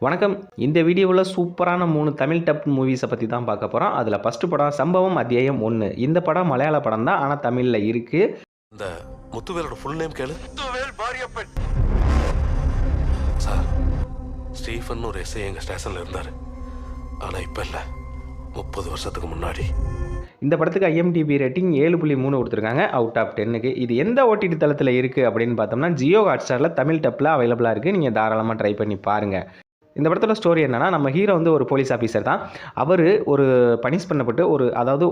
வணக்கம். இந்த வீடியோவில் சூப்பரான 3 தமிழ் டப் மூவிஸை பற்றி தான் பார்க்க போகிறோம். அதில் ஃபஸ்ட்டு படம் சம்பவம் அத்தியாயம் 1. இந்த படம் மலையாள படம் தான், ஆனால் தமிழில் இருக்குது. இந்த முத்துவேலோட ஃபுல் நேம் கேளு. முத்துவேல் பாரியப்பன். சார், ஸ்டீஃபன் ஒரு எஸ்ஐ எங்கள் ஸ்டேஷனில் இருந்தார். ஆனால் இப்போ இல்லை, 30 வருஷத்துக்கு முன்னாடி. இந்த படத்துக்கு IMDb ரேட்டிங் 7.3 கொடுத்துருக்காங்க அவுட் ஆஃப் 10க்கு. இது எந்த ஓடிடி தளத்தில் இருக்குது அப்படின்னு பார்த்தோம்னா ஜியோ ஹாட்ஸ்டாரில் தமிழ் டப்பில் அவைலபிளாக இருக்குது. நீங்கள் தாராளமாக ட்ரை பண்ணி பாருங்கள். இந்த படத்தோட ஸ்டோரி என்னன்னா, நம்ம ஹீரோ வந்து ஒரு போலீஸ் ஆஃபீஸர் தான். அவர் ஒரு பனிஷ் பண்ணப்பட்டு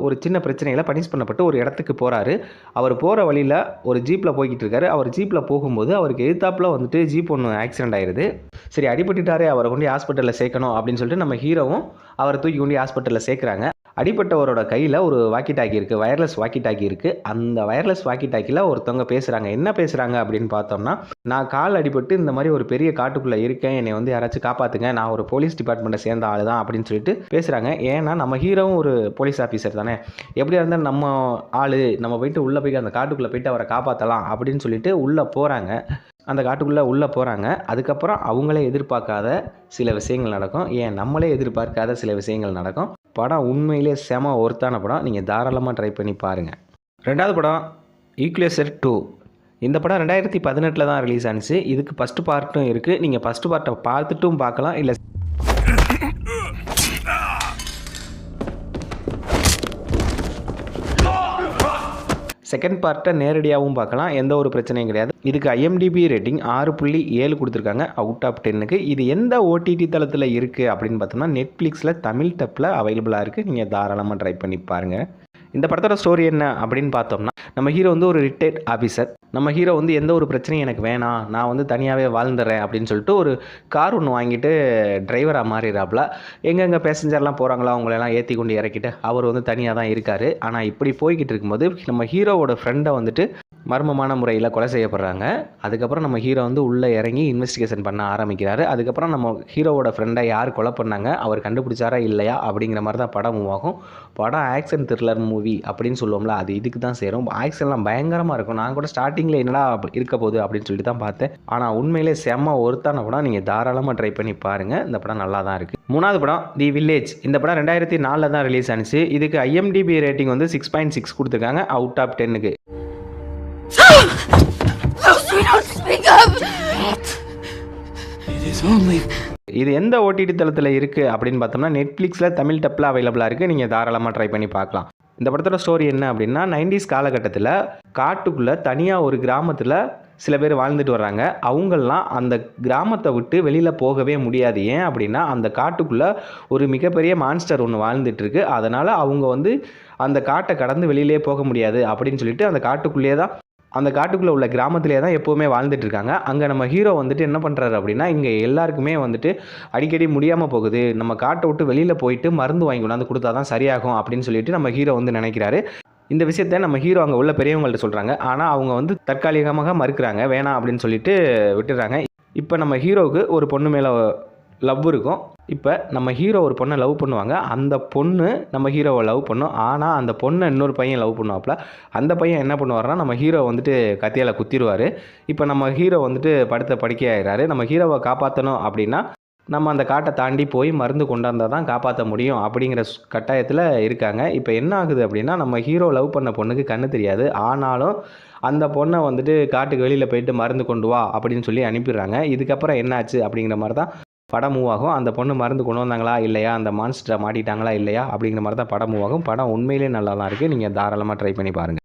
ஒரு சின்ன பிரச்சனையில் பனிஷ் பண்ணப்பட்டு ஒரு இடத்துக்கு போகிறாரு. அவர் போகிற வழியில் ஒரு ஜீப்பில் போய்கிட்டு இருக்காரு. அவர் ஜீப்பில் போகும்போது அவருக்கு எதிர்த்தாப்பில் வந்துட்டு ஜீப் ஒன்று ஆக்சிடென்ட் ஆயிடுது. சரி, அடிபட்டுட்டாரே, அவரை கொண்டு ஹாஸ்பிட்டலில் சேர்க்கணும் அப்படின்னு சொல்லிட்டு நம்ம ஹீரோவும் அவரை தூக்கி கொண்டு ஹாஸ்பிட்டலில் சேர்க்குறாங்க. அடிப்பட்டவரோட கையில் ஒரு வாக்கி டாக்கி இருக்குது, வயர்லெஸ் வாக்கி டாக்கி இருக்குது. அந்த வயர்லெஸ் வாக்கி டாக்கியில் ஒருத்தவங்க பேசுகிறாங்க. என்ன பேசுகிறாங்க அப்படின்னு பார்த்தோம்னா, நான் கால் அடிபட்டு இந்த மாதிரி ஒரு பெரிய காட்டுக்குள்ளே இருக்கேன், என்னை வந்து யாராச்சும் காப்பாற்றுங்க, நான் ஒரு போலீஸ் டிபார்ட்மெண்ட்டை சேர்ந்த ஆள் தான் அப்படின்னு சொல்லிட்டு பேசுகிறாங்க. ஏன்னா நம்ம ஹீரோவும் ஒரு போலீஸ் ஆஃபீஸர் தானே, எப்படியா இருந்தால் நம்ம ஆள், நம்ம போயிட்டு உள்ளே போய்ட்டு அந்த காட்டுக்குள்ளே போயிட்டு அவரை காப்பாற்றலாம் அப்படின்னு சொல்லிட்டு உள்ளே போகிறாங்க. அந்த காட்டுக்குள்ளே உள்ளே போகிறாங்க. அதுக்கப்புறம் அவங்களே எதிர்பார்க்காத சில விஷயங்கள் நடக்கும். நம்மளே எதிர்பார்க்காத சில விஷயங்கள் நடக்கும். படம் உண்மையிலே செம ஒர்த்தான படம். நீங்கள் தாராளமாக ட்ரை பண்ணி பாருங்கள். ரெண்டாவது படம் ஈக்குவேஷன் 2. இந்த படம் 2018 தான் ரிலீஸ் ஆனிச்சு. இதுக்கு ஃபஸ்ட்டு பார்ட்டும் இருக்குது. நீங்கள் ஃபஸ்ட்டு பார்ட்டை பார்த்துட்டும் பார்க்கலாம், இல்லை செகண்ட் பார்ட்டை நேரடியாகவும் பார்க்கலாம். எந்த ஒரு பிரச்சனையும் கிடையாது. இதுக்கு IMDb ரேட்டிங் 6.7 கொடுத்துருக்காங்க அவுட் ஆஃப் 10க்கு. இது எந்த OTT தளத்தில் இருக்குது அப்படின்னு பார்த்தோம்னா நெட்ஃப்ளிக்ஸில் தமிழ் டப்பில் அவைலபிளாக இருக்குது. நீங்கள் தாராளமாக ட்ரை பண்ணி பாருங்கள். இந்த படத்தோட ஸ்டோரி என்ன அப்படின்னு பார்த்தோம்னா, நம்ம ஹீரோ வந்து ஒரு ரிட்டையர்ட் ஆஃபீஸர். நம்ம ஹீரோ வந்து எந்த ஒரு பிரச்சனையும் எனக்கு வேணாம், நான் வந்து தனியாகவே வாழ்ந்துடுறேன் அப்படின்னு சொல்லிட்டு ஒரு கார் ஒன்று வாங்கிட்டு டிரைவராக மாறிடுறாப்புல. எங்கெங்கே பேசஞ்சர்லாம் போகிறாங்களோ அவங்களெல்லாம் ஏற்றி கொண்டு இறக்கிட்டு அவர் வந்து தனியாக தான் இருக்கார். ஆனால் இப்படி போய்கிட்டு இருக்கும்போது நம்ம ஹீரோவோட ஃப்ரெண்டை வந்துட்டு மர்மமான முறையில் கொலை செய்யப்படுறாங்க. அதுக்கப்புறம் நம்ம ஹீரோ வந்து உள்ளே இறங்கி இன்வெஸ்டிகேஷன் பண்ண ஆரம்பிக்கிறாரு. அதுக்கப்புறம் நம்ம ஹீரோவோட ஃப்ரெண்டை யார் கொலை பண்ணாங்க, அவர் கண்டுபிடிச்சாரா இல்லையா அப்படிங்கிற மாதிரி தான் படம் மூவ் ஆகும். படம் ஆக்ஷன் த்ரில்லர் மூவி அப்படின்னு சொல்லுவோம்ல, அது இதுக்கு தான் சேரும். ஆக்ஷன்லாம் பயங்கரமாக இருக்கும். நான் கூட ஸ்டார்டிங்கில் என்னடா இருக்க போகுது அப்படின்னு சொல்லிட்டு தான் பார்த்தேன். ஆனால் உண்மையிலே செம்ம ஒருத்தான படம். நீங்கள் தாராளமாக ட்ரை பண்ணி பாருங்கள். இந்த படம் நல்லா தான் இருக்குது. மூணாவது படம் தி வில்லேஜ். இந்த படம் 2004 தான் ரிலீஸ் ஆனிச்சு. இதுக்கு IMDb ரேட்டிங் வந்து 6.6 கொடுத்துருக்காங்க அவுட் ஆஃப் 10க்கு. இது எந்த OTT தளத்தில் இருக்குது அப்படின்னு பார்த்தோம்னா நெட்ஃப்ளிக்ஸில் தமிழ் டப்பில் அவைலபிளாக இருக்குது. நீங்கள் தாராளமாக ட்ரை பண்ணி பார்க்கலாம். இந்த படத்தோட ஸ்டோரி என்ன அப்படின்னா, 90s காலகட்டத்தில் காட்டுக்குள்ளே தனியாக ஒரு கிராமத்தில் சில பேர் வாழ்ந்துட்டு வர்றாங்க. அவங்கெல்லாம் அந்த கிராமத்தை விட்டு வெளியில் போகவே முடியாது. ஏன் அப்படின்னா, அந்த காட்டுக்குள்ளே ஒரு மிகப்பெரிய மான்ஸ்டர் ஒன்று வாழ்ந்துட்டுருக்கு. அதனால் அவங்க வந்து அந்த காட்டை கடந்து வெளியிலே போக முடியாது அப்படின்னு சொல்லிட்டு அந்த காட்டுக்குள்ளே உள்ள கிராமத்திலே தான் எப்போவுமே வாழ்ந்துட்டு இருக்காங்க. அங்கே நம்ம ஹீரோ வந்துட்டு என்ன பண்ணுறாரு அப்படின்னா, இங்கே எல்லாருக்குமே வந்துட்டு அடிக்கடி முடியாமல் போகுது, நம்ம காட்டை விட்டு வெளியில் போயிட்டு மருந்து வாங்கி கொண்டாந்து கொடுத்தா தான் சரியாகும் அப்படின்னு சொல்லிட்டு நம்ம ஹீரோ வந்து நினைக்கிறாரு. இந்த விஷயத்த நம்ம ஹீரோ அங்கே உள்ள பெரியவங்கள்ட்ட சொல்கிறாங்க. ஆனால் அவங்க வந்து தற்காலிகமாக மறுக்கிறாங்க, வேணாம் அப்படின்னு சொல்லிட்டு விட்டுறாங்க. இப்போ நம்ம ஹீரோவுக்கு ஒரு பொண்ணு மேலே லவ் இருக்கும். இப்போ நம்ம ஹீரோ ஒரு பொண்ணை லவ் பண்ணுவாங்க. அந்த பொண்ணு நம்ம ஹீரோவை லவ் பண்ணும். ஆனால் அந்த பொண்ணை இன்னொரு பையன் லவ் பண்ணுவாப்புல. அந்த பையன் என்ன பண்ணுவார்னா, நம்ம ஹீரோ வந்துட்டு கத்தியால் குத்திடுவார். இப்போ நம்ம ஹீரோ வந்துட்டு படுத்த படுக்கையாகிறாரு. நம்ம ஹீரோவை காப்பாற்றணும் அப்படின்னா நம்ம அந்த காட்டை தாண்டி போய் மருந்து கொண்டாந்தால் தான் காப்பாற்ற முடியும் அப்படிங்கிற கட்டாயத்தில் இருக்காங்க. இப்போ என்ன ஆகுது அப்படின்னா, நம்ம ஹீரோ லவ் பண்ண பொண்ணுக்கு கண்ணு தெரியாது. ஆனாலும் அந்த பொண்ணை வந்துட்டு காட்டுக்கு வெளியில் போயிட்டு மருந்து கொண்டு வா அப்படின்னு சொல்லி அனுப்பிடுறாங்க. இதுக்கப்புறம் என்னாச்சு அப்படிங்கிற மாதிரி தான் படம் மூவ் ஆகும். அந்த பொண்ணு மருந்து கொண்டு வந்தாங்களா இல்லையா, அந்த மான்ஸ்டரை மாட்டிட்டாங்களா இல்லையா அப்படிங்கிற மாதிரி தான் படம் மூவ் ஆகும். படம் உண்மையிலே நல்லா தான் இருக்குது. நீங்கள் தாராளமாக ட்ரை பண்ணி பாருங்கள்.